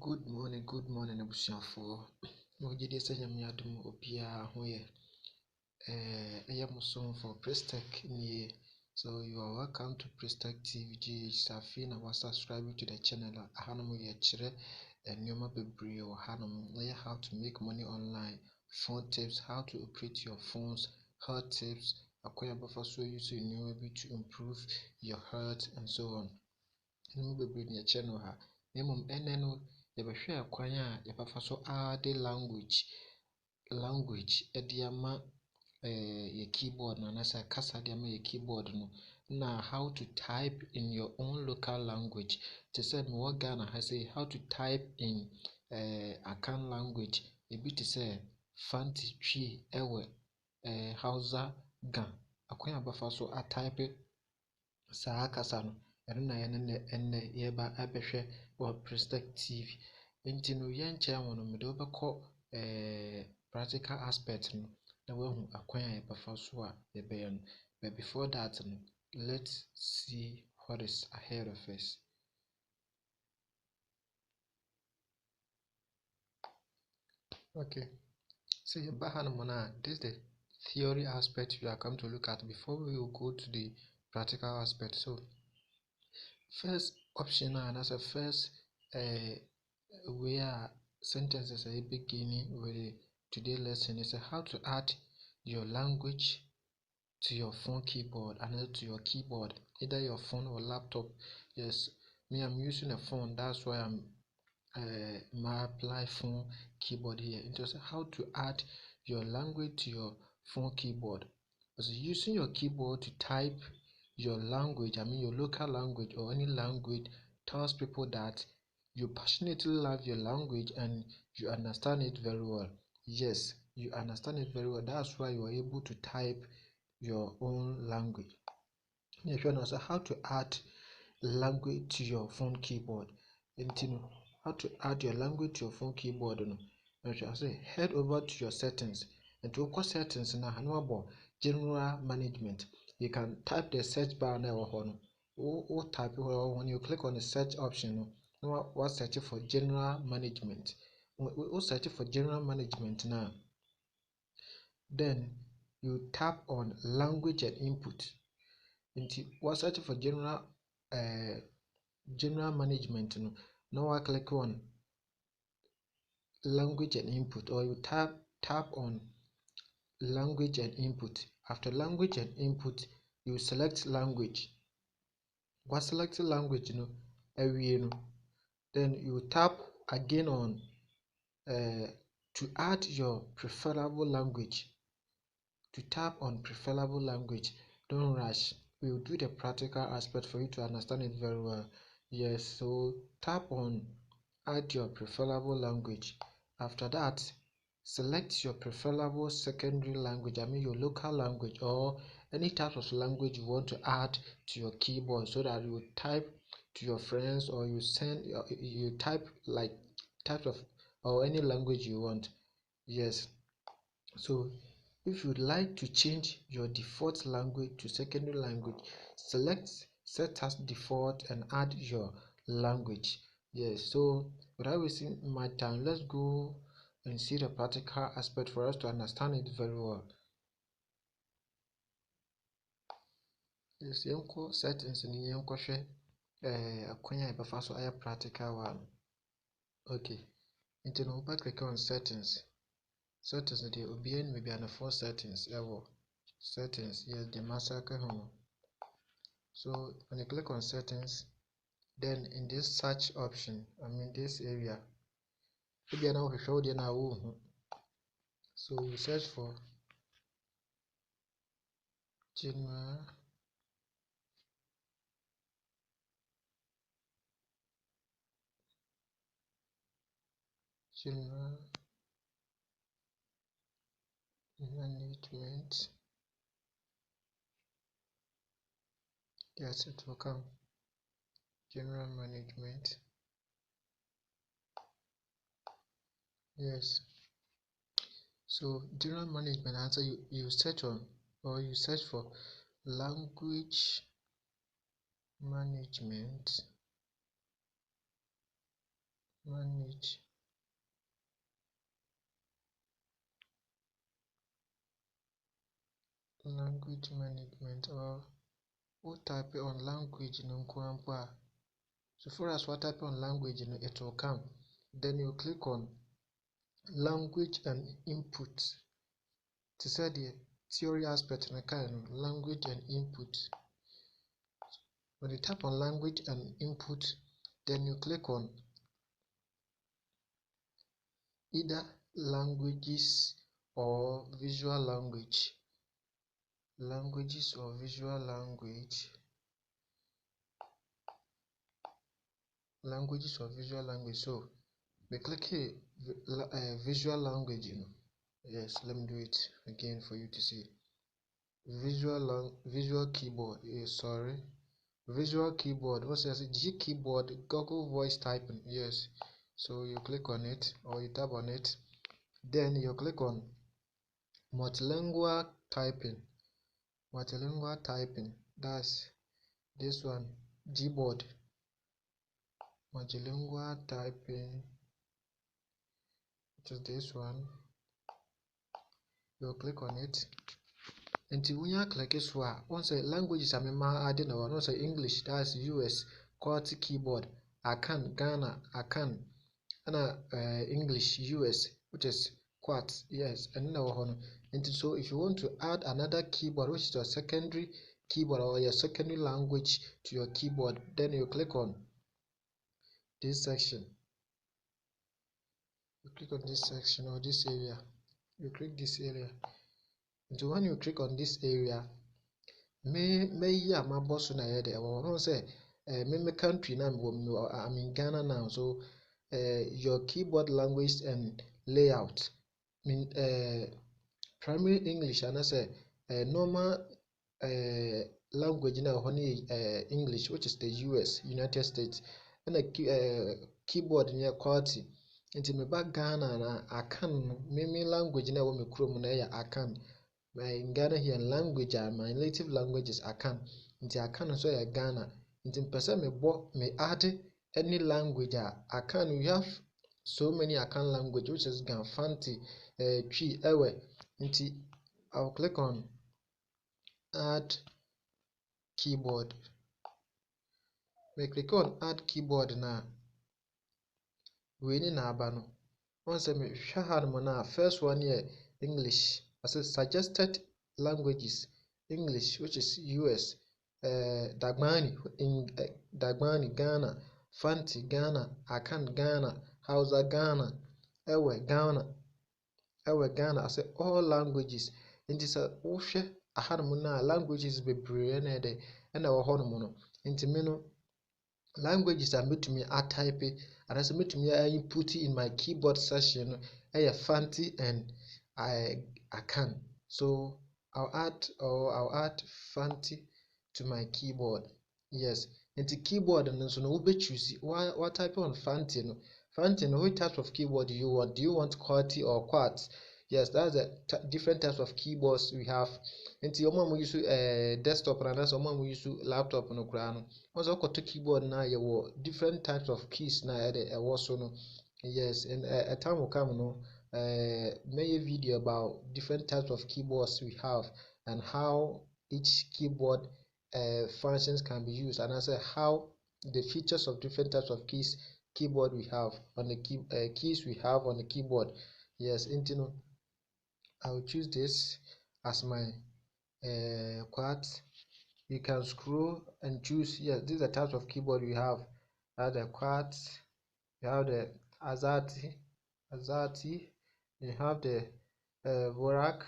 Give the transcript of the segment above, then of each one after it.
Good morning, abusuafoɔ. Na wɔgye di sɛ Nyame adom obiara ho yɛ. Ɛyɛ mo somfo Prestech nie. So you are welcome to Prestech TV GH. Afei na subscribe to the channel. Ahanom yɛkyerɛ nneɛma bebree wɔ hanom. Ɛyɛ how to make money online, phone tips, how to operate your phones, health tips, akwan a bɛfa so use nneɛma bi to improve your health and so on. Nneɛma bebree na yɛkyerɛ no ha. Na mmom ɛnnɛ no yɛbɛhwɛ kwan a yɛbɛfa so add language de ama yɛ keyboard no anaasɛ kasa de ama yɛ keyboard no, na how to type in your own local language. Te sɛ mewɔ Ghana ha sɛ how to type in Akan language, ebi te sɛ Fanti twi ɛwɔ Hausa Ga, akwan a bɛfa so atype saa kasa no, ɛno na ɛnnɛ yɛba abɛhwɛ wɔ Prestech TV. Nti no yɛnkyɛn wɔn no, mede wobɛkɔ practical aspect no na wahu akwan a yɛbɛfa so a yɛbɛyɛ no. But before that no, let's see what is ahead of us. Okay, so yɛba hanom no a, this is the theory aspect we are come to look at before we will go to the practical aspect. So first option and as a first way sentences are beginning with today's lesson is how to add your language to your phone keyboard and to your keyboard, either your phone or laptop. Yes, me, I'm using a phone, that's why I'm my apply phone keyboard here. Just how to add your language to your phone keyboard. So using your keyboard to type your language, I mean your local language or any language, tells people that you passionately love your language and you understand it very well. Yes, you understand it very well. That's why you are able to type your own language. If you know how to add language to your phone keyboard, how to add your language to your phone keyboard, head over to your settings, and to go settings now about general management. You can type the search bar now or type when you click on the search option. What search for general management? We search for general management now. Then you tap on language and input. What search for general management? Now I click on language and input, or you tap on language and input. After language and input, you select language. What select language? Then you tap again on to add your preferable language. To tap on preferable language. Don't rush. We will do the practical aspect for you to understand it very well. Yes, so tap on add your preferable language. After that, select your preferable secondary language, I mean your local language or any type of language you want to add to your keyboard, so that you type to your friends or you type like type of or any language you want. Yes, so if you'd like to change your default language to secondary language, select set as default and add your language. Yes, so without wasting my time, let's go and see the practical aspect for us to understand it very well. Yes, yɛnkɔ settings ni yɛnkɔhwɛ akwan a yɛbɛfa so ayɛ practical one. Okay, nti no wobɛ click on settings. Settings no deɛ obiara nim baabi a for settings ɛwɔ settings. Yes, the master home. So when you click on settings, then in this search option, I mean this area, so you search for general management. Yes, it will come general management. Yes, so general management answer you search on, or you search for language management. manage language management, or what type on language no nko. So for us, what type on language it will come. Then you click on language and input. To say the theory aspect in a kind language and input. When you tap on language and input, then you click on either languages or visual language. Languages or visual language. Languages or visual language. So we click here visual language. Yes, let me do it again for you to see. Visual keyboard. Sorry. Visual keyboard. What says G keyboard? Google voice typing. Yes. So you click on it or you tap on it. Then you click on multilingual typing. Multilingual typing. That's this one. Gboard. Multilingual typing. Which is this one. You click on it. Until when you click this one, once a language is adding or once English, that's US, QWERTY keyboard, Akan, Ghana, Akan, and English, US, which is QWERTY, yes, and now so if you want to add another keyboard, which is your secondary keyboard or your secondary language to your keyboard, then you click on this section. You click on this section or this area. You click this area. So when you click on this area, my boss na here there. Well, say, my country now, I'm in Ghana now. So, your keyboard language and layout, primary English, and I say, normal language now, honey, English, which is the US, United States, and a keyboard near QWERTY. Into my back Ghana, na Akan, me language now, me Chrome na Akan. In Ghana here, language, my native language is Akan. Nti Akan so ya Ghana. Nti person me add any language Akan. We have so many Akan language, which is Gan, Fanti, Twi, Ewe. Nti I'll click on add keyboard. Me click on add keyboard na. We need na abano. Once me share na first one here English. I said suggested languages. English, which is US, Dagbani in Dagbani Ghana, Fanti Ghana, Akan Ghana, Hausa Ghana, Ewe Ghana. I say all languages. Into sa uhwe ahanum na languages bebree na de na wo honom no. Into me no languages are made to me type and as made to me I input in my keyboard session Fanti and I can. So I'll add Fanti to my keyboard. Yes. And the keyboard and so no be choose what type of Fanti no. Fanti no which type of keyboard do you want? Do you want QWERTY or QWERTY? Yes, that's the different types of keyboards we have. And your mom use desktop and that's mom use laptop no crown. Once I got to keyboard now you different types of keys now also no. Yes, and a time will come no. Made a video about different types of keyboards we have and how each keyboard functions can be used, and also how the features of different types of keyboard we have on the keys we have on the keyboard. Yes, into I will choose this as my QWERTY. You can scroll and choose. Yes, these are types of keyboard we have. The QWERTY, you have the Azati. We have the Vorak,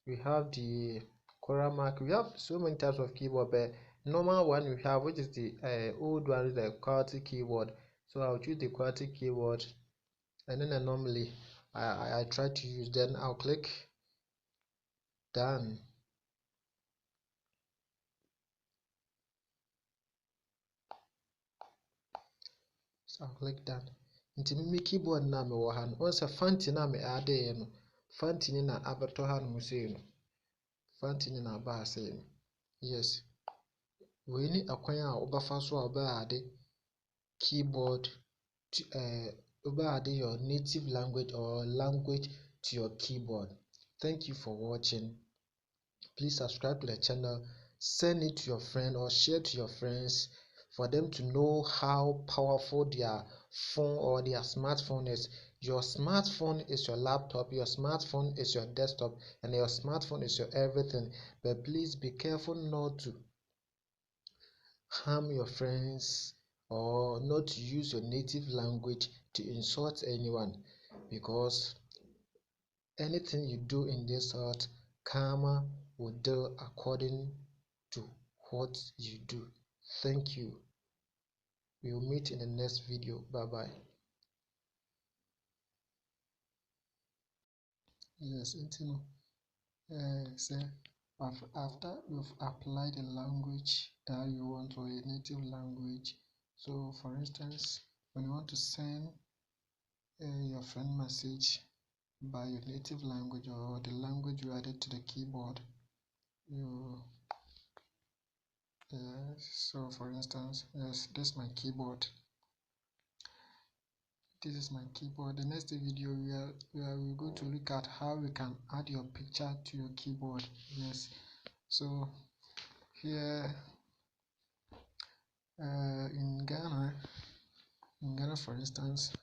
we have the Koramak, we have so many types of keyboard, but normal one we have, which is the old one, is the QWERTY keyboard. So I'll choose the QWERTY keyboard, and then normally I try to use. Then I'll click done. So I'll click done. Into me keyboard na me wo han. Once a Fanti na me add no. Fanti ni na abato han mu say no. Fanti ni na aba say no. Yes. We ni akwan a obafa so a oba ade keyboard adding your native language or language to your keyboard. Thank you for watching. Please subscribe to the channel, send it to your friend or share to your friends for them to know how powerful their phone or their smartphone is. Your smartphone is your laptop, your smartphone is your desktop, and your smartphone is your everything. But please be careful not to harm your friends or not to use your native language to insult anyone, because anything you do in this earth, karma will deal according to what you do. Thank you. We will meet in the next video. Bye bye. Yes, so after you've applied a language that you want, or a native language, so for instance, when you want to send your friend message by your native language or the language you added to the keyboard, you so for instance, yes, this is my keyboard. This is my keyboard. The next video we're going to look at how we can add your picture to your keyboard. Yes, so here in Ghana for instance,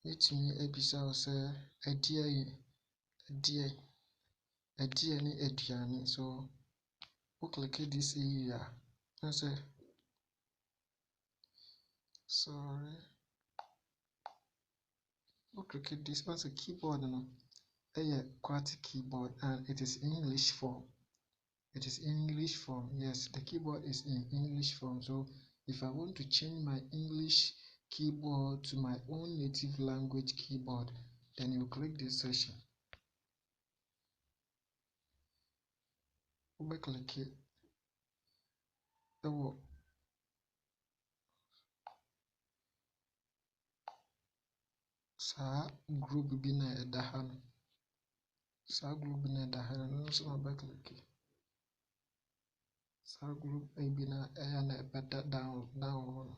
it's me episode say idea ni aduane. So we click this area and say sorry, we click this as a keyboard no, a QWERTY keyboard, and it is English form. It is English form. Yes, the keyboard is in English form. So if I want to change my English keyboard to my own native language keyboard, then you click this section. We click it. Sa group bi na ɛda ha no. Sa group bi na ɛda ha no nso na click. Sa group bi na ɛyɛ na ɛbɛda down hɔ no.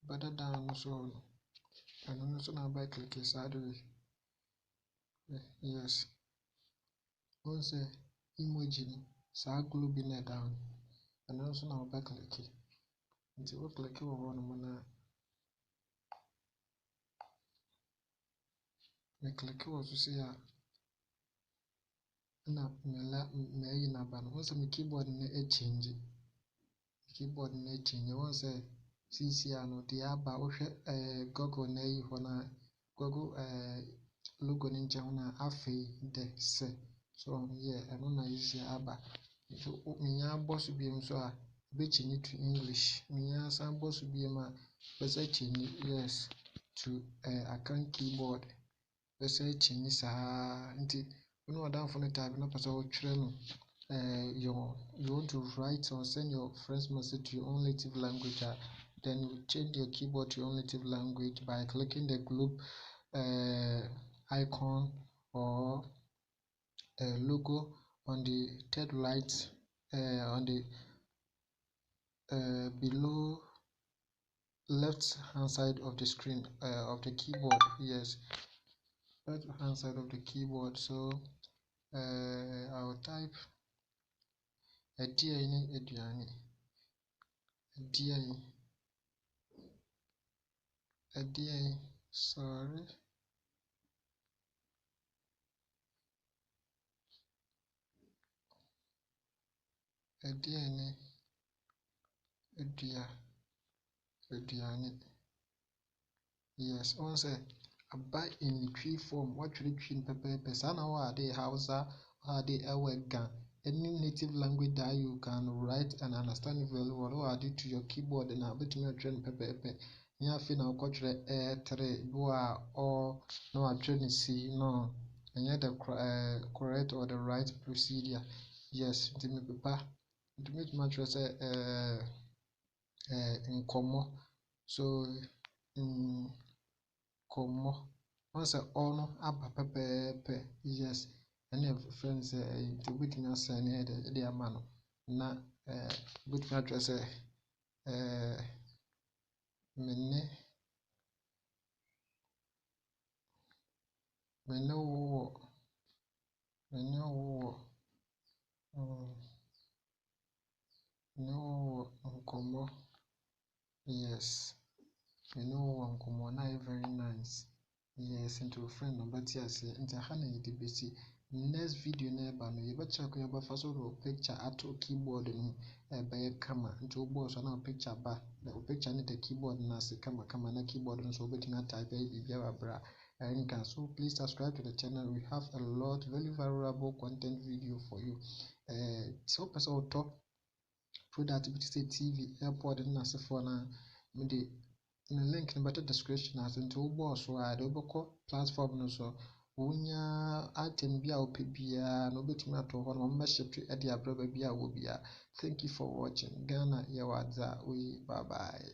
Bɛda down no so no. Ɛno nso na click saa de way. Yes. Once say emoji no, saa group bi na ɛda hɔ no. Ɛno nso na click. Nti wo click wɔ hɔ no na me click wɔ so say a na me ayi na ba no. Once me keyboard na change. Keyboard na change. Once say CC ano de aba wo hwɛ Google na ayi hɔ na Google logo ne nkyɛn ho na afei de se. So yeah, ɛno na easy aba. So me nya bɔ so bi nso a be change to English. Me nya san bɔ so bi ma be say change yes to account keyboard. Be say change saa nti when you down for the type, not person will you want to write or send your friend's message to your own native language, then you change your keyboard to your own native language by clicking the globe icon or logo on the third right on the below left hand side of the screen of the keyboard. Yes, left hand side of the keyboard. So I'll type aduane sorry, aduane yes. Once aba in tree form, what tree pepper sana wa de Hausa or de Ewega, any native language that you can write and understand very well, or add it to your keyboard and able to train pepper. Nya fi na ukotre three boa or no train C no, and yet the correct or the right procedure. Yes, to me papa, to me much was in komo. So komo. Once all no aba pepepe, yes, and your friends to witness the man na with address mene mene wo mene wo mene wo nkomo. Yes, mene wo nkomo na very nice. Yes, into friend no but yes, into hana yidi besi. Next video na eba no yɛbɛkyerɛ ko yɛbɛfa so de picture ato keyboard no ɛbɛyɛ kama nti wobɔɔ so na picture ba na picture ne the keyboard no ase kama kama na keyboard no so wobɛtumi atype biribiara wabra ɛnka. So please subscribe to the channel. We have a lot very valuable content video for you. So wopɛ sɛ wotɔ product bi te sɛ TV, airpod no asefoɔ no a mede ne link no bɛto description ase nti wobɔɔ so a de wobɛkɔ platform no so wonya item bi a wopɛ biara na wobɛtumi atɔ hɔ na wɔmmɛhyɛ de abrɛ baabi a wɔ biara. Thank you for watching. Ghana yɛwɔ adze a oyi, bye bye.